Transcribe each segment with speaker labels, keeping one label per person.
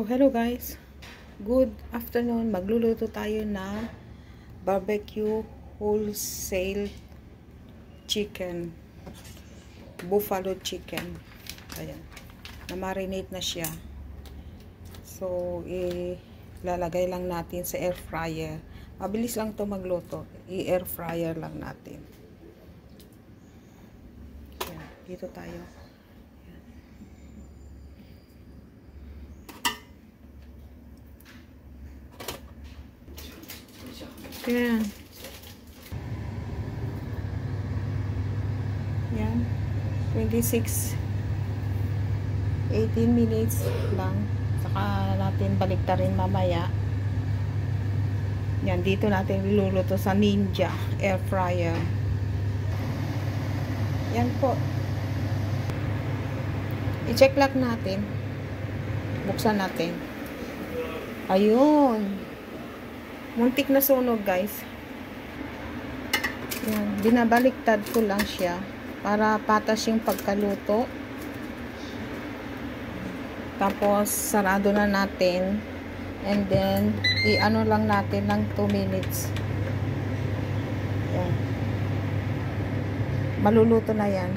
Speaker 1: Hello guys. Good afternoon. Magluluto tayo na barbecue wholesale chicken. Buffalo chicken. Ayan. Na-marinate na siya. So, ilalagay lang natin sa air fryer. Mabilis lang to magluto. I-air fryer lang natin. Ayan. Dito tayo. Ayan. Yan. 26 18 minutes lang. Saka natin baliktarin mamaya. Yan. Dito natin iluluto sa Ninja air fryer. Yan po. I-check lock natin. Buksan natin. Ayun. Muntik na sunog guys. Yan, binabaliktad ko lang siya para patas yung pagkaluto. Tapos sarado na natin. And then i-ano lang natin ng 2 minutes. Yan. Maluluto na yan.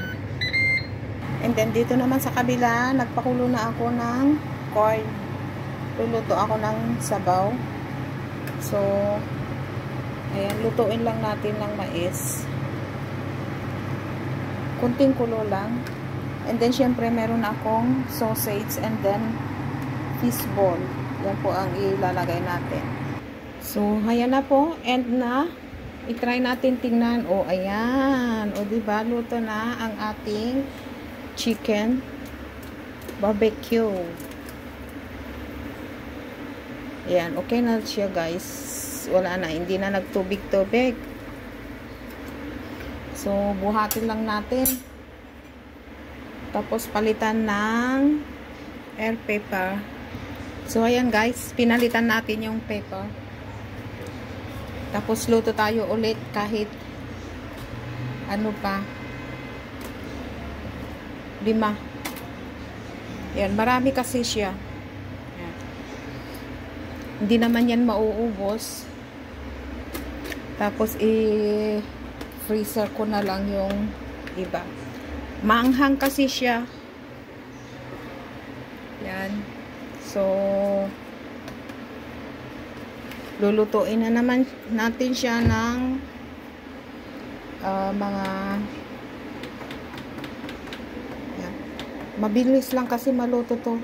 Speaker 1: And then dito naman sa kabila, nagpakulo na ako ng corn. Luluto ako ng sabaw. So, ayan, lutuin lang natin ng mais. Kunting kulo lang. And then, syempre, meron akong sausage and then fish ball. Yan po ang ilalagay natin. So, ayan na po. And na, i-try natin tingnan. O, ayan. O, diba, luto na ang ating chicken barbecue. Ayan, okay na siya guys. Wala na, hindi na nagtubig-tubig. So, buhatin lang natin. Tapos, palitan ng air paper. So, ayan guys, pinalitan natin yung paper. Tapos, luto tayo ulit kahit ano pa. 5. Ayan, marami kasi siya. Hindi naman yan mauubos. Tapos, i-freezer ko na lang yung iba. Maanghang kasi siya. Yan. So, lulutuin na naman natin siya ng mga yan. Mabilis lang kasi maluto to.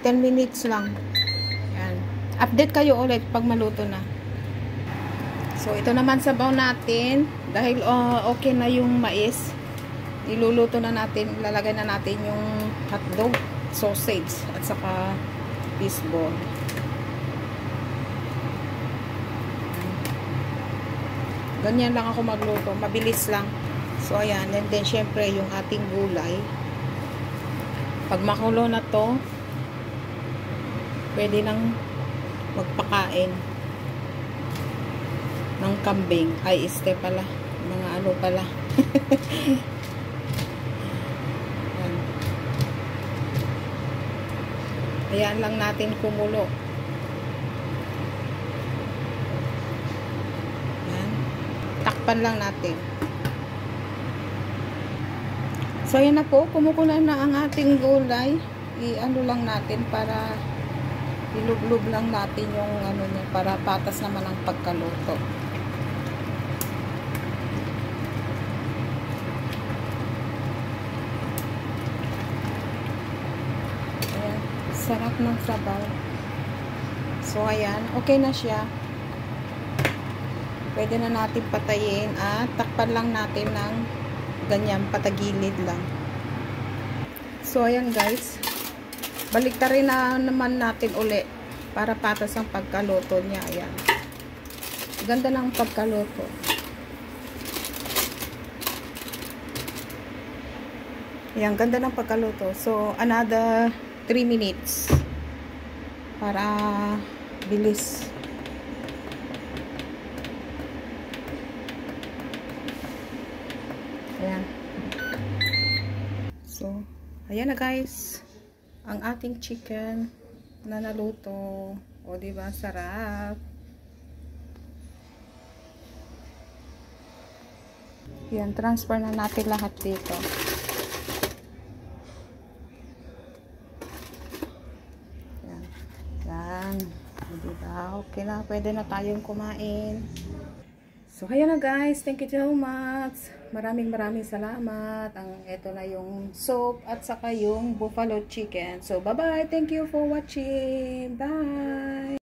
Speaker 1: 10 minutes lang. Update kayo ulit pag maluto na. So, ito naman sabaw natin. Dahil okay na yung mais, iluluto na natin, ilalagay na natin yung hotdog, sausage, at saka fish ball. Ganyan lang ako magluto. Mabilis lang. So, ayan. And then, syempre, yung ating gulay. Pag makulo na to, pwede nang magpakain ng kambing. Ay, este pala. Mga ano pala. Ayan lang natin kumulo. Ayan. Takpan lang natin. So, ayan na po. Kumukulo na ang ating gulay. I-ano lang natin para ilublob lang natin yung ano niya para patas naman ang pagkaluto. Ayan, sarap ng sabaw. So ayan, okay na siya. Pwede na natin patayin at takpan lang natin ng ganyan, patagilid lang. So ayan guys, baliktarin na naman natin uli para patas ang pagkaluto niya. Ayan. Ganda ng pagkaluto. Ayan, ganda ng pagkaluto. So, another 3 minutes para bilis. Ayan. So, ayan na guys. ang ating chicken na naluto. O, diba? Sarap. Yan, transfer na natin lahat dito. Yan. Yan. O, diba? Okay na. Pwede na tayong kumain. So, ayan na guys. Thank you so much. Maraming salamat. Ito na yung soup at saka yung buffalo chicken. So, bye-bye. Thank you for watching. Bye!